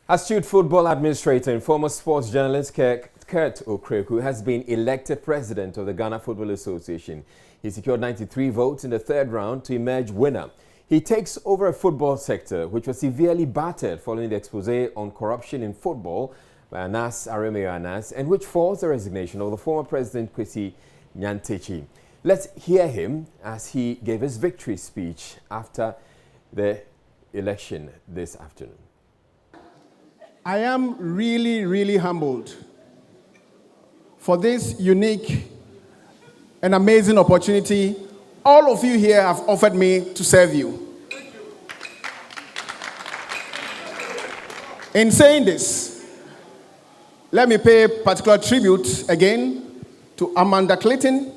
Astute football administrator and former sports journalist Kurt Okraku has been elected president of the Ghana Football Association. He secured 93 votes in the third round to emerge winner. He takes over a football sector which was severely battered following the expose on corruption in football by Anas Aremeyo Anas, and which forced the resignation of the former president Kwesi Nyantakyi. Let's hear him as he gave his victory speech after the election this afternoon. I am really humbled for this unique and amazing opportunity all of you here have offered me to serve you. In saying this, let me pay particular tribute again to Amanda Clayton.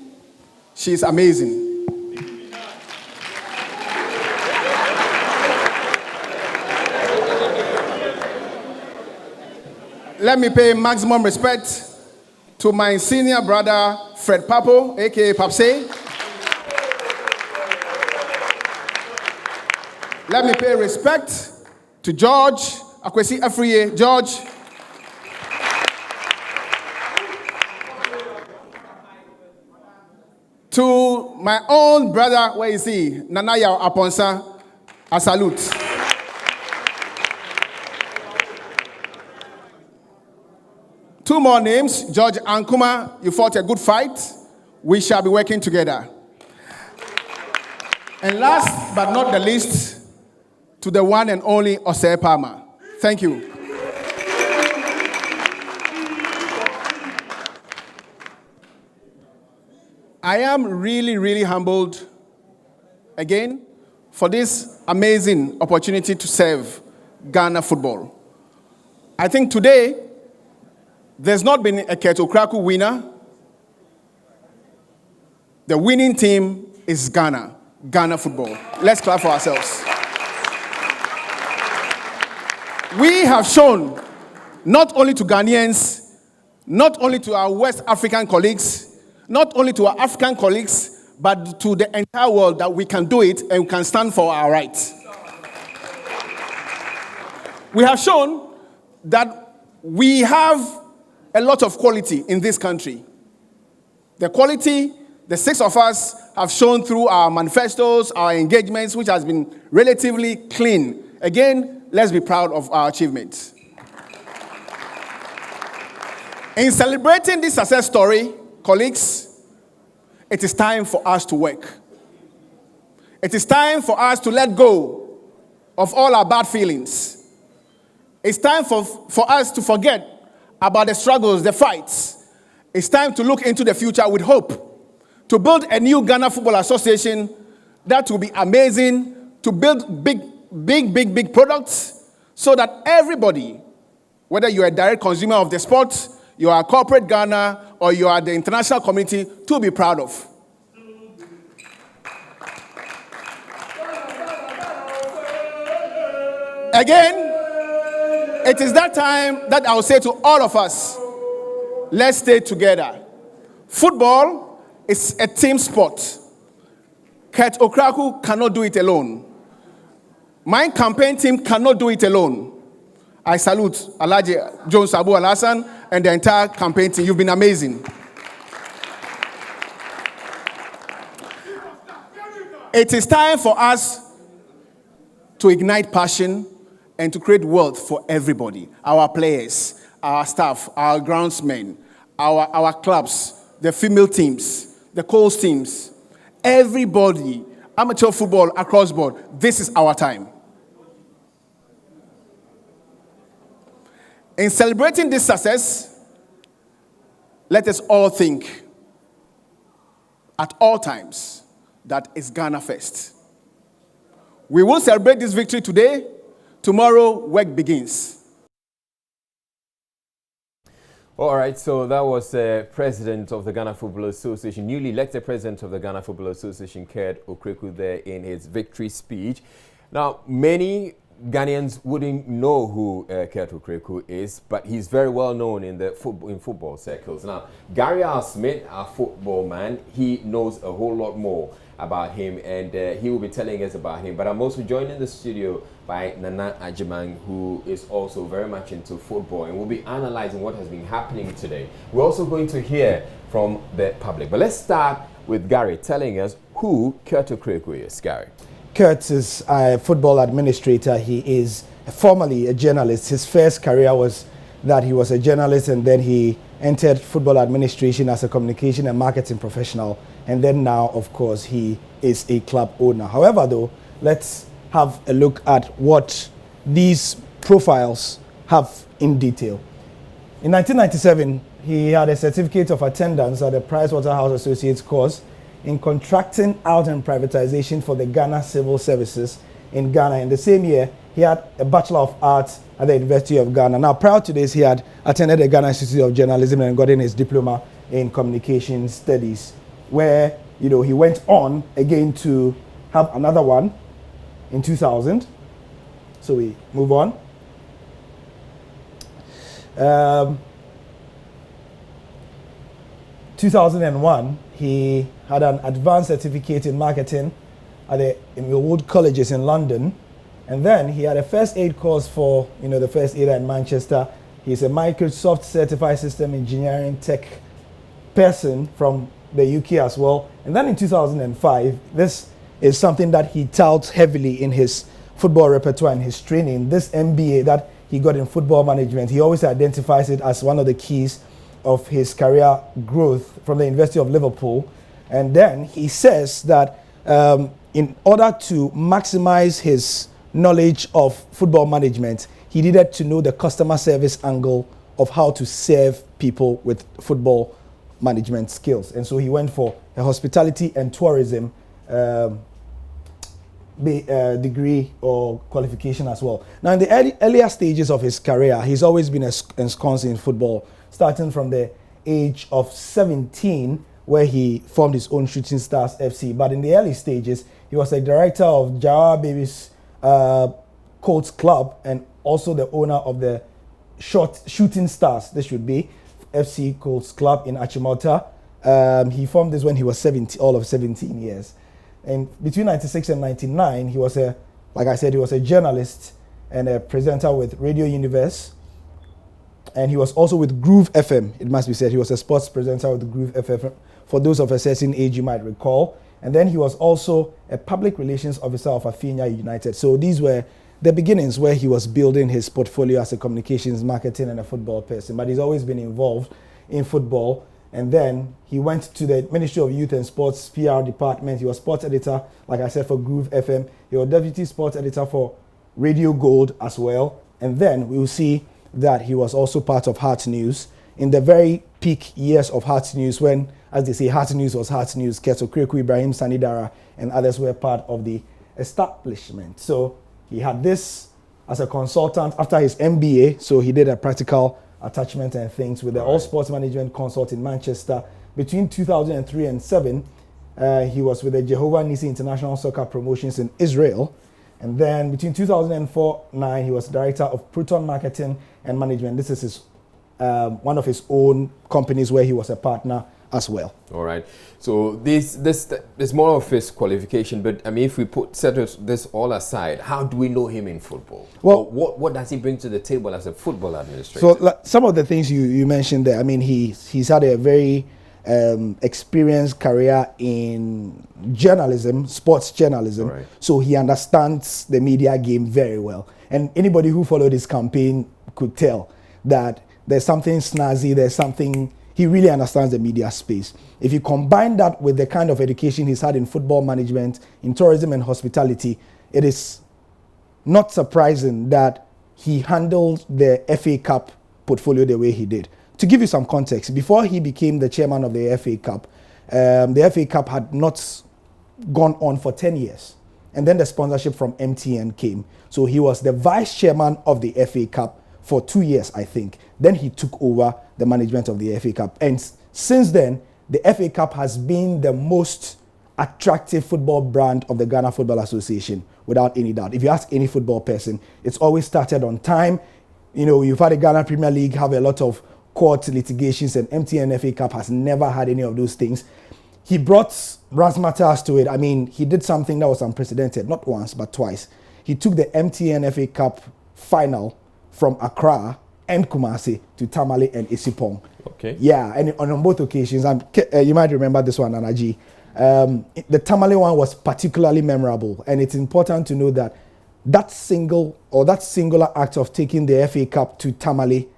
She is amazing. Let me pay maximum respect to my senior brother, Fred Papo, aka Papse. Let me pay respect to George Akwesi Afriye. George. To my own brother, where is he? Nanaya Aponsa, a salute. Two more names, George Ankuma, you fought a good fight. We shall be working together. And last but not the least, to the one and only Osei Palmer. Thank you. I am really humbled again for this amazing opportunity to serve Ghana football. I think today, there's not been a Okraku winner. The winning team is Ghana football. Let's clap for ourselves. We have shown, not only to Ghanaians, not only to our West African colleagues, not only to our African colleagues, but to the entire world that we can do it and we can stand for our rights. We have shown that we have a lot of quality in this country. The quality, the six of us have shown through our manifestos, our engagements, which has been relatively clean. Again, let's be proud of our achievements. In celebrating this success story, colleagues, it is time for us to work. It is time for us to let go of all our bad feelings. It's time for us to forget about the struggles, the fights. It's time to look into the future with hope, to build a new Ghana Football Association that will be amazing, to build big products so that everybody, whether you're a direct consumer of the sport, you are a corporate Ghana, or you are the international community, to be proud of. Again, it is that time that I will say to all of us, let's stay together. Football is a team sport. Kurt Okraku cannot do it alone. My campaign team cannot do it alone. I salute Alhaji Jones Abu Alhassan and the entire campaign team. You've been amazing. It is time for us to ignite passion and to create wealth for everybody. Our players, our staff, our groundsmen, our clubs, the female teams, the coast teams, everybody, amateur football across board. This is our time. In celebrating this success, let us all think at all times that it's Ghana first. We will celebrate this victory today. Tomorrow, work begins. All right, so that was President of the Ghana Football Association, newly elected President of the Ghana Football Association, Kurt Okraku, there in his victory speech. Now, many Ghanaians wouldn't know who Kurt Okraku is, but he's very well known in the football circles. Now, Gary R. Smith, our football man, he knows a whole lot more about him, and he will be telling us about him. But I'm also joined in the studio by Nana Ajimang, who is also very much into football, and we'll be analyzing what has been happening today. We're also going to hear from the public. But let's start with Gary telling us who Kurt Okraku is. Gary. Kurt is a football administrator. He is formerly a journalist. His first career was that he was a journalist, and then he entered football administration as a communication and marketing professional. And then now, of course, he is a club owner. However, though, let's have a look at what these profiles have in detail. In 1997, he had a certificate of attendance at the Pricewaterhouse Associates course in contracting out and privatization for the Ghana Civil Services in Ghana. In the same year, he had a Bachelor of Arts at the University of Ghana. Now, prior to this, he had attended the Ghana Institute of Journalism and gotten his diploma in communication studies, where he went on again to have another one in 2000. So we move on. 2001, he had an advanced certificate in marketing at the Wood Colleges in London, and then he had a first aid course for the first aider in Manchester. He's a Microsoft certified system engineering tech person from the UK as well. And then in 2005, this is something that he touts heavily in his football repertoire and his training. This MBA that he got in football management, he always identifies it as one of the keys of his career growth from the University of Liverpool. And then he says that in order to maximize his knowledge of football management, he needed to know the customer service angle of how to serve people with football management skills. And so he went for a hospitality and tourism degree or qualification as well. Now, in the earlier stages of his career, he's always been ensconced in football, starting from the age of 17, where he formed his own Shooting Stars FC. But in the early stages, he was a director of Jawa Babies Colts Club and also the owner of the Shooting Stars, this should be, FC Colts Club in Achimota. He formed this when he was 17 years. And between 96 and 99, he was a journalist and a presenter with Radio Universe. And he was also with Groove FM, it must be said. He was a sports presenter with Groove FM. For those of a certain age, you might recall. And then he was also a public relations officer of Afinia United. So these were the beginnings where he was building his portfolio as a communications, marketing, and a football person. But he's always been involved in football. And then he went to the Ministry of Youth and Sports PR department. He was sports editor, like I said, for Groove FM. He was deputy sports editor for Radio Gold as well. And then we will see that he was also part of Heart News in the very peak years of Heart News, when, as they say, Heart News was Heart News. Kurt Okraku, Ibrahim Sanidara, and others were part of the establishment. So he had this as a consultant after his MBA. So he did a practical attachment and things with the All Sports Management Consult in Manchester. Between 2003 and 2007, he was with the Jehovah Nissi International Soccer Promotions in Israel. And then between 2004-09, he was director of Proton Marketing and Management. This is his, one of his own companies where he was a partner as well. All right. So this is more of his qualification, but I mean, if we set this all aside, how do we know him in football? Well, what does he bring to the table as a football administrator? So some of the things you mentioned there, I mean, he's had a very experienced career in journalism, sports journalism. Right. So he understands the media game very well. And anybody who followed his campaign could tell that there's something snazzy, he really understands the media space. If you combine that with the kind of education he's had in football management, in tourism and hospitality, it is not surprising that he handled the FA Cup portfolio the way he did. To give you some context, before he became the chairman of the FA Cup, the FA Cup had not gone on for 10 years. And then the sponsorship from MTN came. So he was the vice chairman of the FA Cup for 2 years, I think. Then he took over the management of the FA Cup. And since then, the FA Cup has been the most attractive football brand of the Ghana Football Association, without any doubt. If you ask any football person, it's always started on time. You know, you've had the Ghana Premier League have a lot of court litigations, and MTN FA Cup has never had any of those things. He brought razzmatazz to it. I mean, he did something that was unprecedented, not once, but twice. He took the MTN FA Cup final from Accra and Kumasi to Tamale and Isipong. Okay. Yeah, and on both occasions, you might remember this one, Nanaji. The Tamale one was particularly memorable, and it's important to know that that singular act of taking the FA Cup to Tamale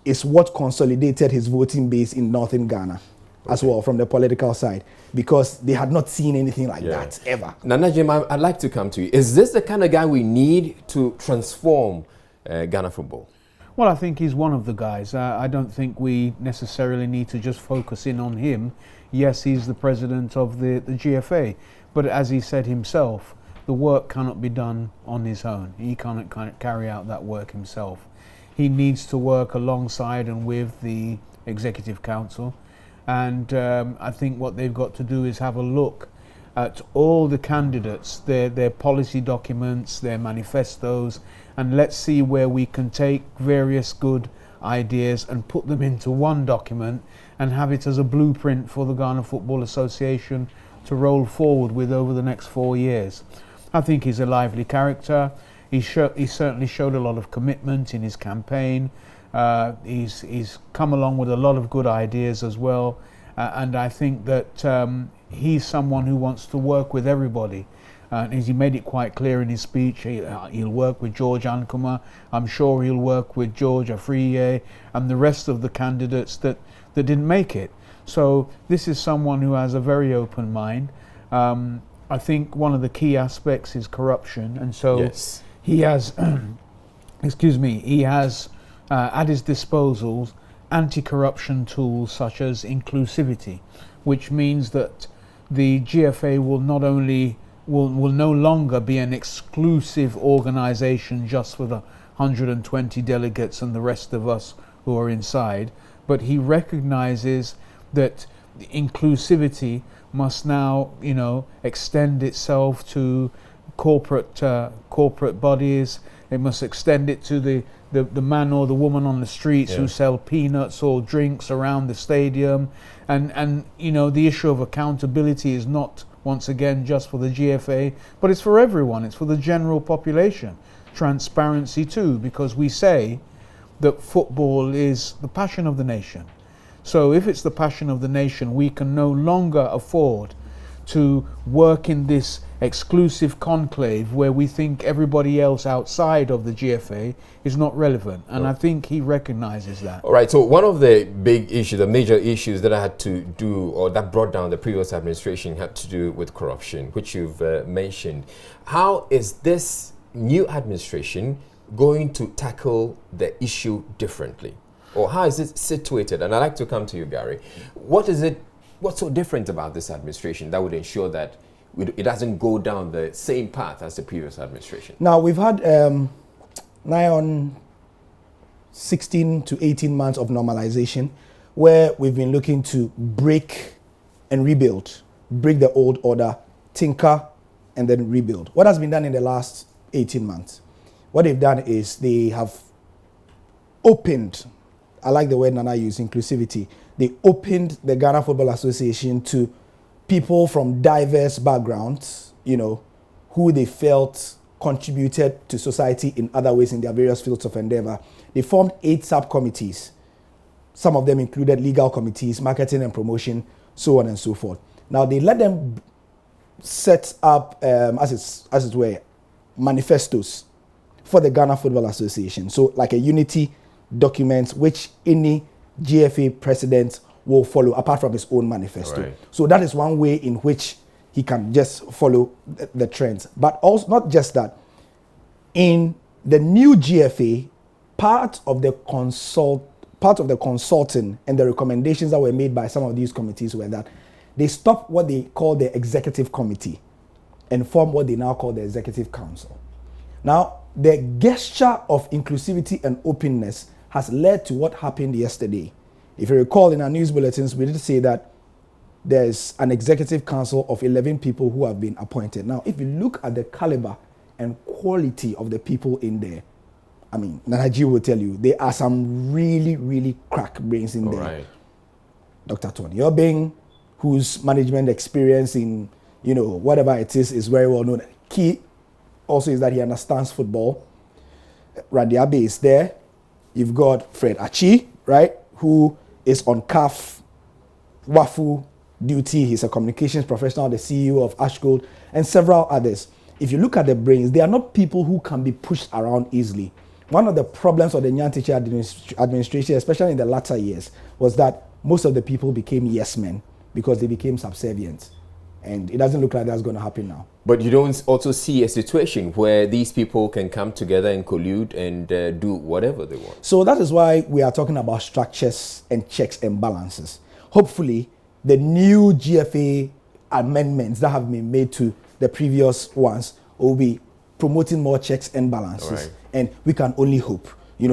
is what consolidated his voting base in northern Ghana as well, from the political side, because they had not seen anything like that ever. Nana Jim, I'd like to come to you. Is this the kind of guy we need to transform Ghana football? Well, I think he's one of the guys. I don't think we necessarily need to just focus in on him. Yes, he's the president of the GFA, but as he said himself, the work cannot be done on his own. He can't carry out that work himself. He needs to work alongside and with the Executive Council. And I think what they've got to do is have a look at all the candidates, their policy documents, their manifestos, and let's see where we can take various good ideas and put them into one document and have it as a blueprint for the Ghana Football Association to roll forward with over the next 4 years. I think he's a lively character. He certainly showed a lot of commitment in his campaign. He's come along with a lot of good ideas as well, and I think that he's someone who wants to work with everybody. And he made it quite clear in his speech, he'll work with George Ankuma. I'm sure he'll work with George Afriye and the rest of the candidates that didn't make it. So this is someone who has a very open mind. I think one of the key aspects is corruption, and so he has, he has at his disposal anti-corruption tools such as inclusivity, which means that the GFA will no longer be an exclusive organization just for the 120 delegates and the rest of us who are inside, but he recognizes that inclusivity must now, extend itself to corporate bodies. It must extend it to the man or the woman on the streets who sell peanuts or drinks around the stadium. And the issue of accountability is not, once again, just for the GFA, but it's for everyone. It's for the general population. Transparency too, because we say that football is the passion of the nation. So if it's the passion of the nation, we can no longer afford to work in this exclusive conclave where we think everybody else outside of the GFA is not relevant. And I think he recognizes that. All right, so one of the big issues, the major issues that I had to do, or that brought down the previous administration, had to do with corruption, which you've mentioned. How is this new administration going to tackle the issue differently? Or how is it situated? And I'd like to come to you, Gary. What's so different about this administration that would ensure that it doesn't go down the same path as the previous administration? Now, we've had nigh on 16 to 18 months of normalization where we've been looking to break and rebuild, break the old order, tinker, and then rebuild. What has been done in the last 18 months? What they've done is they have opened, I like the word Nana used, inclusivity. They opened the Ghana Football Association to people from diverse backgrounds, who they felt contributed to society in other ways in their various fields of endeavor. They formed 8 subcommittees. Some of them included legal committees, marketing and promotion, so on and so forth. Now they let them set up, as it were, manifestos for the Ghana Football Association. So like a unity document which any GFA president will follow apart from his own manifesto. Right. So that is one way in which he can just follow the trends. But also not just that. In the new GFA, part of the consulting and the recommendations that were made by some of these committees were that they stopped what they call the executive committee and formed what they now call the executive council. Now, the gesture of inclusivity and openness has led to what happened yesterday. If you recall in our news bulletins, we did say that there's an executive council of 11 people who have been appointed. Now, if you look at the caliber and quality of the people in there, I mean, Nanaji will tell you, there are some really, really crack brains in there. Right. Dr. Tony Obeng, whose management experience in, whatever it is very well known. Key also is that he understands football. Randy Abe is there. You've got Fred Achi, right, who is on CAF WAFU duty. He's a communications professional, the CEO of Ashgold, and several others. If you look at the brains, they are not people who can be pushed around easily. One of the problems of the Nyan Teacher administration, especially in the latter years, was that most of the people became yes men because they became subservient. And it doesn't look like that's going to happen now. But you don't also see a situation where these people can come together and collude and do whatever they want. So that is why we are talking about structures and checks and balances. Hopefully, the new GFA amendments that have been made to the previous ones will be promoting more checks and balances. Right. And we can only hope.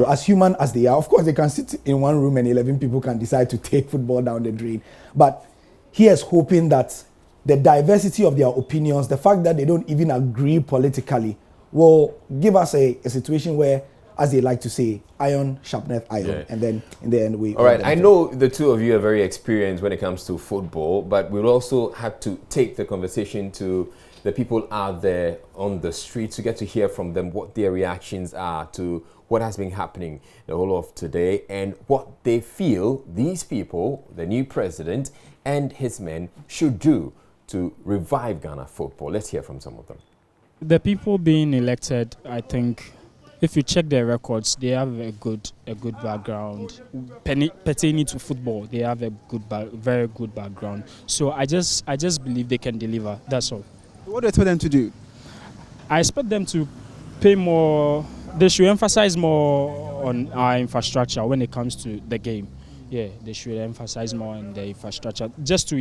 As human as they are, of course, they can sit in one room and 11 people can decide to take football down the drain. But here's hoping that the diversity of their opinions, the fact that they don't even agree politically, will give us a situation where, as they like to say, iron sharpeneth iron. Yeah. And then in the end, we... All right, I know the two of you are very experienced when it comes to football, but we'll also have to take the conversation to the people out there on the street to get to hear from them what their reactions are to what has been happening the whole of today and what they feel these people, the new president and his men, should do to revive Ghana football. Let's hear from some of them. The people being elected, I think, if you check their records, they have a good background. Pertaining to football, they have a very good background. So I just believe they can deliver. That's all. What do you expect them to do? I expect them to pay more. They should emphasize more on our infrastructure when it comes to the game. Yeah, they should emphasize more on the infrastructure just to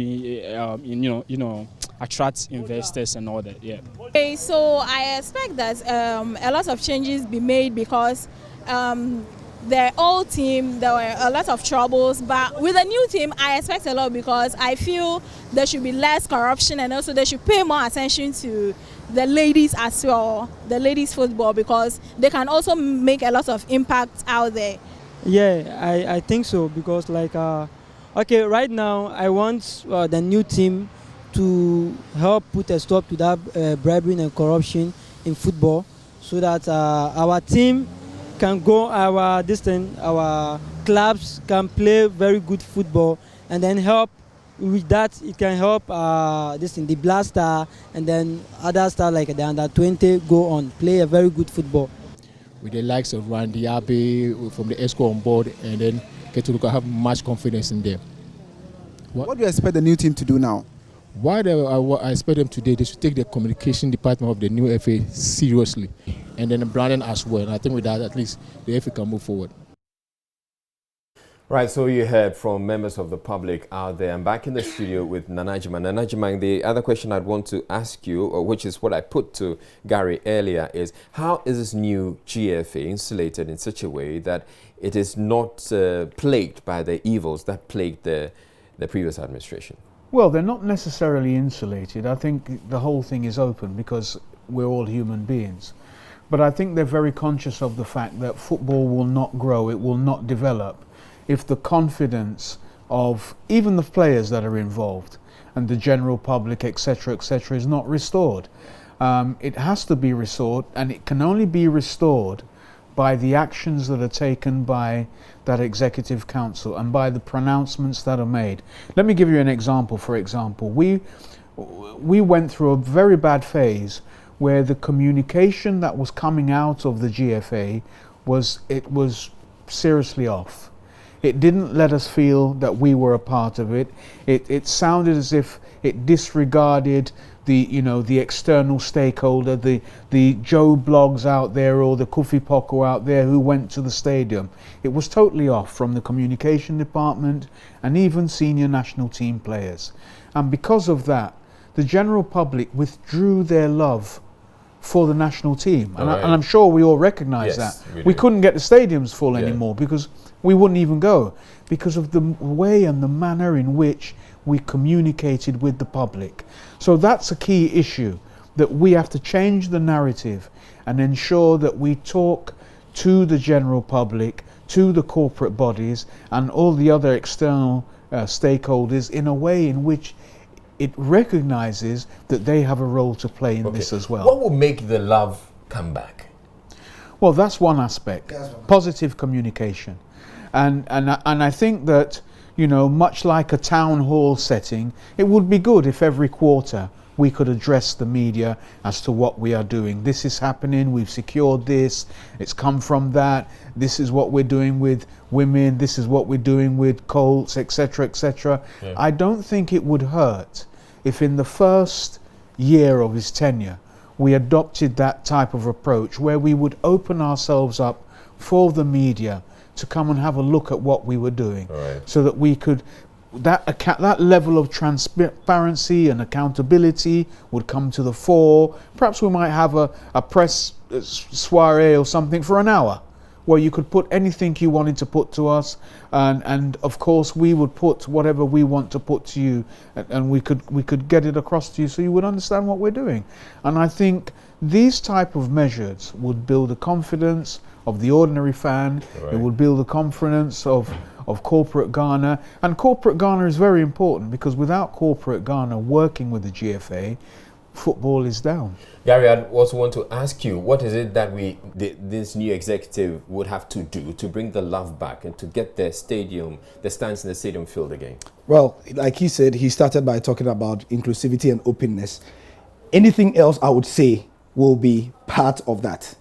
attract investors and all that. Yeah. Okay, so I expect that a lot of changes be made because the old team there were a lot of troubles, but with the new team I expect a lot because I feel there should be less corruption and also they should pay more attention to the ladies as well, the ladies football, because they can also make a lot of impact out there. Yeah, I think so because okay, right now I want the new team to help put a stop to that bribery and corruption in football so that our team can go, our clubs can play very good football and then help with that. It can help the Blaster and then other stars like the under-20 go on, play a very good football. With the likes of Randy Abe from the ESCO on board and then get to have much confidence in them. What do you expect the new team to do now? What I expect them today, they should take the communication department of the new FA seriously and then branding as well. And I think with that, at least the FA can move forward. Right, so you heard from members of the public out there. I'm back in the studio with Nanajima. Nanajima, the other question I'd want to ask you, which is what I put to Gary earlier, is how is this new GFA insulated in such a way that it is not plagued by the evils that plagued the previous administration? Well, they're not necessarily insulated. I think the whole thing is open because we're all human beings. But I think they're very conscious of the fact that football will not grow, it will not develop if the confidence of even the players that are involved and the general public, etc., is not restored. It has to be restored, and it can only be restored by the actions that are taken by that executive council and by the pronouncements that are made. Let me give you an example. For example, we went through a very bad phase where the communication that was coming out of the GFA was seriously off. It didn't let us feel that we were a part of it. It sounded as if it disregarded the external stakeholder, the Joe Blogs out there or the Kofi Poko out there who went to the stadium. It was totally off from the communication department and even senior national team players. And because of that, the general public withdrew their love for the national team. And, and I'm sure we all recognize that. We couldn't get the stadiums full anymore because we wouldn't even go because of the way and the manner in which we communicated with the public. So that's a key issue, that we have to change the narrative and ensure that we talk to the general public, to the corporate bodies and all the other external stakeholders in a way in which it recognizes that they have a role to play in this as well. What will make the love come back? Well, that's one aspect, positive communication. And I think that, you know, much like a town hall setting, it would be good if every quarter we could address the media as to what we are doing. This is happening, we've secured this, it's come from that, this is what we're doing with women, this is what we're doing with Colts, etc., etc. Yeah. I don't think it would hurt if in the first year of his tenure we adopted that type of approach where we would open ourselves up for the media to come and have a look at what we were doing, so that we could, that level of transparency and accountability would come to the fore. Perhaps we might have a press soiree or something for an hour where you could put anything you wanted to put to us, and of course we would put whatever we want to put to you, and we could get it across to you so you would understand what we're doing. And I think these type of measures would build the confidence of the ordinary fan. It would build the confidence of corporate Ghana. And corporate Ghana is very important, because without corporate Ghana working with the GFA, football is down. Gary, I also want to ask you, what is it that this new executive would have to do to bring the love back and to get the stands in the stadium filled again? Well, like he said, he started by talking about inclusivity and openness. Anything else I would say will be part of that.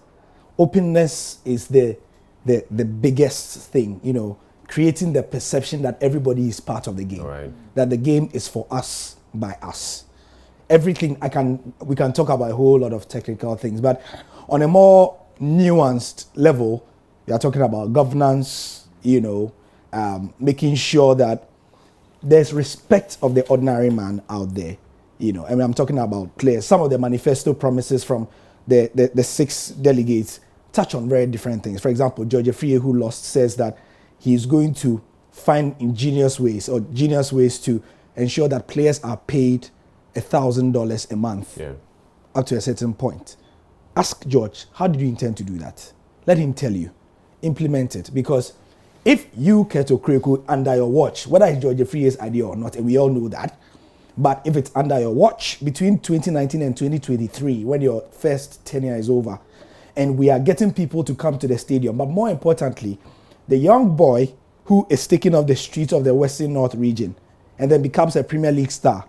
Openness is the biggest thing, you know, creating the perception that everybody is part of the game, that the game is for us, by us. Everything we can talk about a whole lot of technical things, but on a more nuanced level, we are talking about governance, you know, making sure that there's respect of the ordinary man out there, you know. I mean, I'm talking about clear. Some of the manifesto promises from the 6 delegates touch on very different things. For example, George Afriyie, who lost, says that he's going to find ingenious ways to ensure that players are paid $1,000 a month up to a certain point. Ask George, how did you intend to do that? Let him tell you. Implement it. Because if you, Kurt Okraku, under your watch, whether it's George Afriyie's idea or not, and we all know that, but if it's under your watch between 2019 and 2023, when your first tenure is over, and we are getting people to come to the stadium, but more importantly, the young boy who is taking off the streets of the Western North region and then becomes a Premier League star,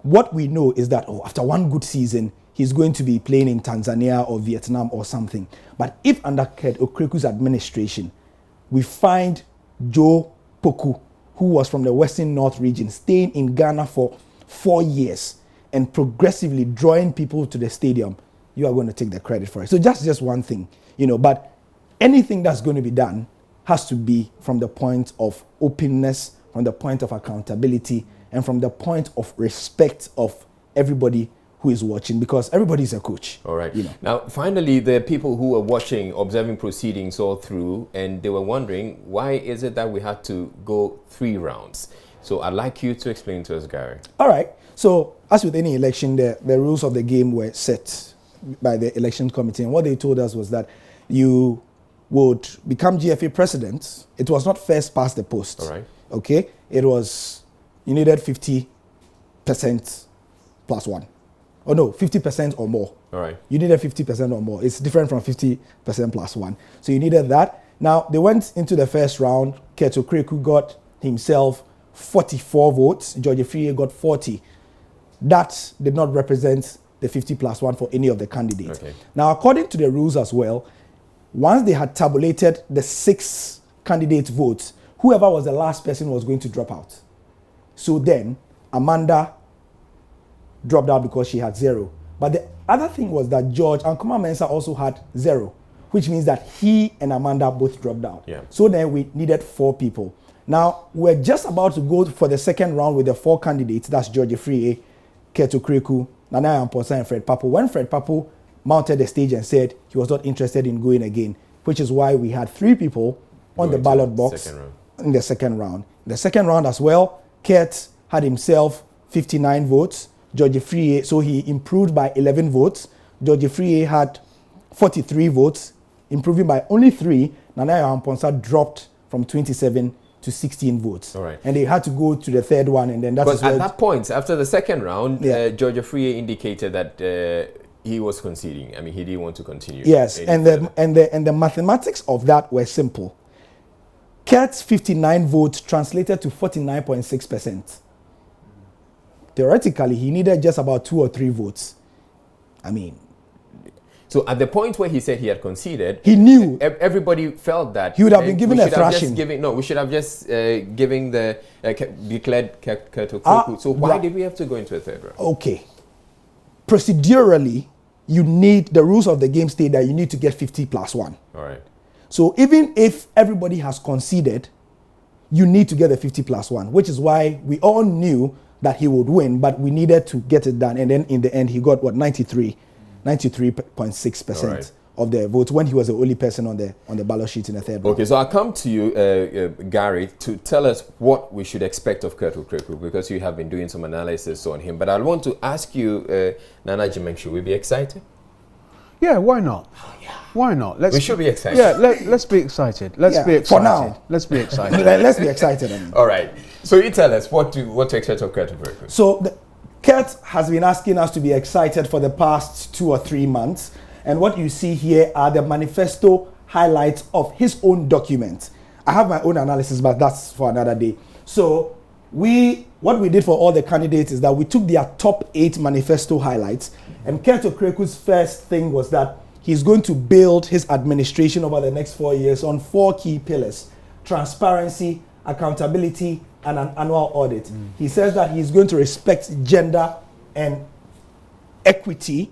what we know is that, after one good season, he's going to be playing in Tanzania or Vietnam or something. But if under Kurt Okraku's administration, we find Joe Poku, who was from the Western North region, staying in Ghana for 4 years and progressively drawing people to the stadium, you are going to take the credit for it. So just one thing, you know, but anything that's going to be done has to be from the point of openness, from the point of accountability, and from the point of respect of everybody who is watching, because everybody is a coach. All right. You know. Now, finally, there are people who were watching, observing proceedings all through, and they were wondering, why is it that we had to go 3 rounds? So I'd like you to explain to us, Gary. All right. So as with any election, the rules of the game were set by the election committee. And what they told us was that you would become GFA president. It was not first past the post. All right. Okay. It was, you needed 50% plus 1. Oh no, 50% or more. All right. You needed 50% or more. It's different from 50% plus 1. So you needed that. Now, they went into the first round. Kurt Okraku got himself 44 votes. George Afriyie got 40. That did not represent the 50 plus 1 for any of the candidates. Okay. Now, according to the rules as well, once they had tabulated the 6 candidate votes, whoever was the last person was going to drop out. So then, Amanda dropped out because she had 0. But the other thing was that George and Kuma Mensah also had 0, which means that he and Amanda both dropped out. Yeah. So then we needed 4 people. Now, we're just about to go for the second round with the 4 candidates. That's George Afriyie, Kurt Okraku, Nana Amposa, and Fred Papo. When Fred Papo mounted the stage and said he was not interested in going again, which is why we had 3 people on the ballot box in the second round. The second round as well, Kurt had himself 59 votes. George Friye, so he improved by 11 votes. George Friye had 43 votes, improving by only 3. Nana Amponsa dropped from 27 to 16 votes. All right. And they had to go to the third one, and then that's at that point, after the second round, Yeah. George Friye indicated that he was conceding. I mean, he didn't want to continue. Yes, any and further. the mathematics of that were simple. Kurt's 59 votes translated to 49.6%. Theoretically, he needed just about 2 or 3 votes. I mean, so at the point where he said he had conceded, he knew everybody felt that he would have been given a thrashing. We should have just given the declared Kurt Okraku. So why did we have to go into a third round? Okay. Procedurally, you need, the rules of the game state that you need to get 50 plus 1. All right. So even if everybody has conceded, you need to get a 50 plus 1, which is why we all knew that he would win, but we needed to get it done. And then in the end, he got what, 93.6% Right. of the votes when he was the only person on the ballot sheet in the third round. Okay, so I'll come to you, Gary, to tell us what we should expect of Kurt Okraku, because you have been doing some analysis on him. But I want to ask you, Nana Jimenez, should we be excited? Yeah, why not? Why not? We should be excited. Yeah, let's be excited. Let's be excited. For now. Let's be excited. Let's be excited. I mean. All right. So you tell us what to expect of Kurt Okraku. So Kurt has been asking us to be excited for the past 2 or 3 months. And what you see here are the manifesto highlights of his own document. I have my own analysis, but that's for another day. So what we did for all the candidates is that we took their top 8 manifesto highlights. And Kurt Okraku's first thing was that he's going to build his administration over the next 4 years on 4 key pillars: transparency, accountability, and an annual audit. He says that he's going to respect gender and equity,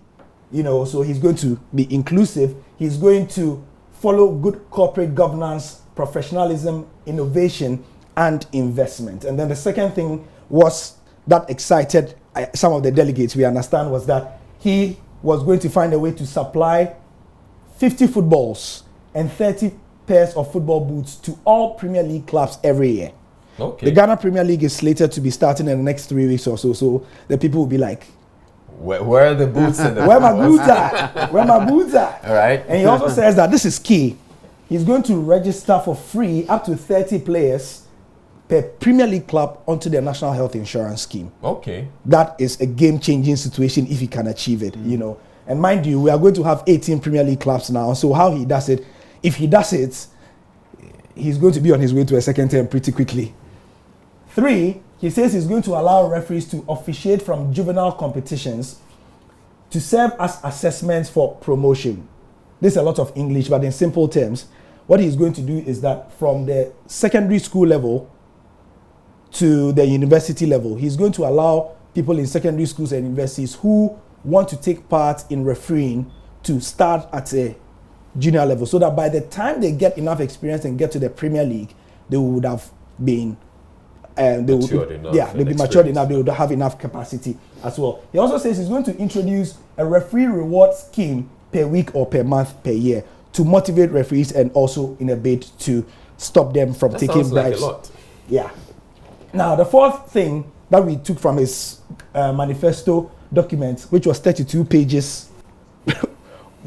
so he's going to be inclusive. He's going to follow good corporate governance, professionalism, innovation, and investment. And then the second thing was that excited some of the delegates, we understand, was that he was going to find a way to supply 50 footballs and 30 pairs of football boots to all Premier League clubs every year. Okay. The Ghana Premier League is slated to be starting in the next 3 weeks or so. So the people will be like, where are the boots and the where my boots are? Where my boots are? All right. And he also says that this is key. He's going to register for free up to 30 players per Premier League club onto the National Health Insurance Scheme. Okay. That is a game-changing situation if he can achieve it, And mind you, we are going to have 18 Premier League clubs now. So how he does it, if he does it, he's going to be on his way to a second term pretty quickly. 3, he says he's going to allow referees to officiate from juvenile competitions to serve as assessments for promotion. This is a lot of English, but in simple terms, what he's going to do is that from the secondary school level to the university level, he's going to allow people in secondary schools and universities who want to take part in refereeing to start at a junior level, so that by the time they get enough experience and get to the Premier League, they would have been they'll be matured enough, they would have enough capacity as well. He also says he's going to introduce a referee reward scheme per week or per month per year to motivate referees, and also in a bid to stop them from taking bribes. Like a lot. Yeah. Now, the fourth thing that we took from his manifesto document, which was 32 pages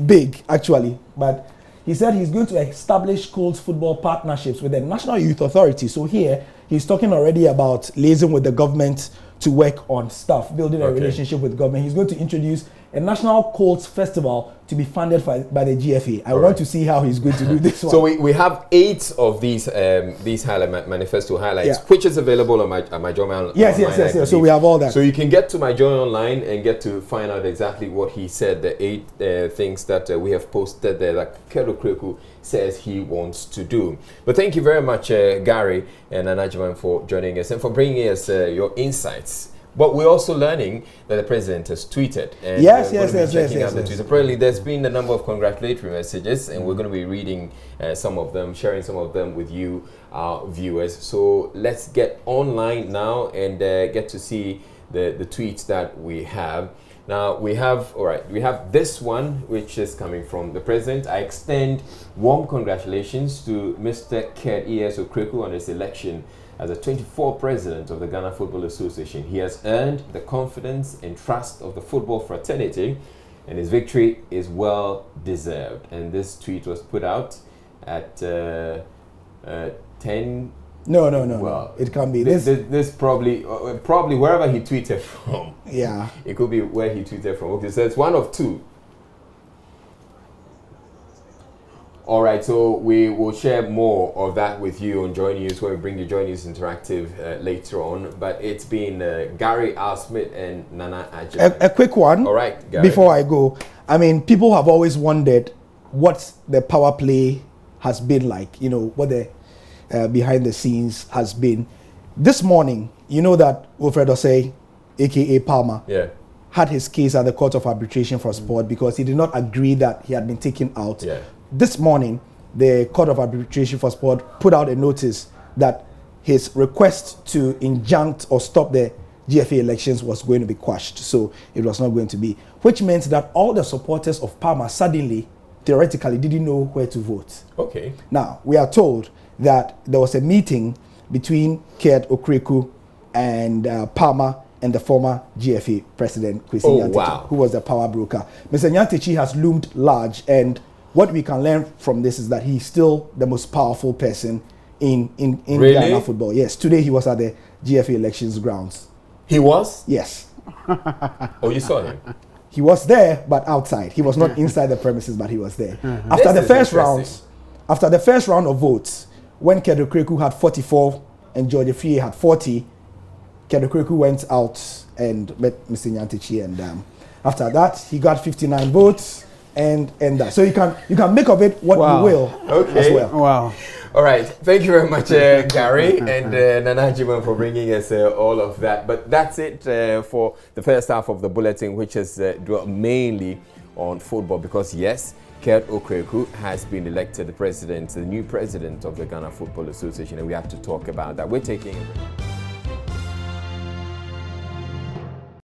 big, actually, but he said he's going to establish schools football partnerships with the National Youth Authority. So here, he's talking already about liaising with the government to work on stuff, building a relationship with government. He's going to introduce a National Colts Festival to be funded by the GFA. I want to see how he's going to do this one. So we have 8 of these manifesto highlights, which is available on my Joy Online. Yes. So we have all that. So you can get to my Joy Online and get to find out exactly what he said, the 8 things that we have posted there that Kurt Okraku says he wants to do. But thank you very much, Gary and Anajiman, for joining us and for bringing us your insights. But we're also learning that the president has tweeted. And yes. Apparently, there's been a number of congratulatory messages, and we're going to be reading some of them, sharing some of them with you, our viewers. So let's get online now and get to see the tweets that we have. Now we have this one, which is coming from the president. I extend warm congratulations to Mr. Kurt E.S. Okraku on his election as the 24th president of the Ghana Football Association. He has earned the confidence and trust of the football fraternity, and his victory is well deserved. And this tweet was put out at 10. No. It can be this probably wherever he tweeted from. Yeah. It could be where he tweeted from. Okay, so it's one of two. All right, so we will share more of that with you on Joy News when we bring you Joy News Interactive later on. But it's been Gary Al Smith and Nana Ajay. A quick one. All right, Gary. Before I go, I mean, people have always wondered what the power play has been like. You know, what the behind the scenes has been. This morning, you know that Wilfred Osei, aka Palmer, had his case at the Court of Arbitration for Sport because he did not agree that he had been taken out. Yeah. This morning, the Court of Arbitration for Sport put out a notice that his request to injunct or stop the GFA elections was going to be quashed. So it was not going to be, which meant that all the supporters of Palmer suddenly, theoretically, didn't know where to vote. Okay. Now, we are told that there was a meeting between Kurt Okraku and Palmer and the former GFA president, Kwesi Nyantakyi, who was the power broker. Mr. Nyantakyi has loomed large, and what we can learn from this is that he's still the most powerful person in really? Ghana football. Yes, today he was at the GFA elections grounds. He was? Yes. Oh, you saw him? He was there, but outside. He was not inside the premises, but he was there. After the first round of votes, when Kurt Okraku had 44 and George Efie had 40, Kurt Okraku went out and met Mr. Nyantakyi, and after that he got 59 votes. And that, so you can make of it what you will as well. Wow. All right, thank you very much, Gary and Nana Jiman, for bringing us all of that. But that's it for the first half of the bulletin, which is dwelt mainly on football, because yes, Kurt Okraku has been elected the new president of the Ghana Football Association, and we have to talk about that. We're taking a break.